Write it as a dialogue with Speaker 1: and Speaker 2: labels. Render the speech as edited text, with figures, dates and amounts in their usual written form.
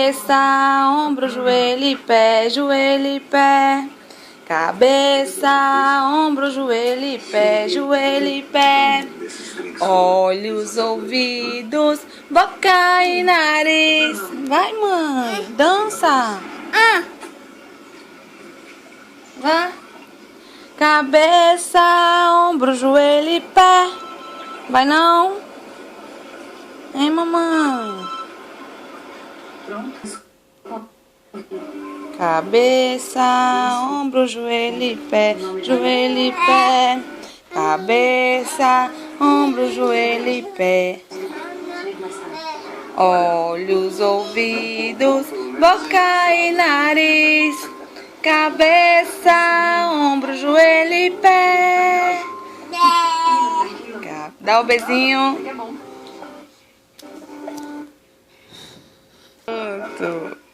Speaker 1: Cabeça, ombro, joelho e pé, joelho e pé. Cabeça, ombro, joelho e pé, joelho e pé. Olhos, ouvidos, boca e nariz. Vai, mãe, dança. Vá. Cabeça, ombro, joelho e pé. Vai não? Hein, mamãe? Cabeça, ombro, joelho e pé, joelho e pé. Cabeça, ombro, joelho e pé. Olhos, ouvidos, boca e nariz. Cabeça, ombro, joelho e pé. Dá o beijinho. Pronto.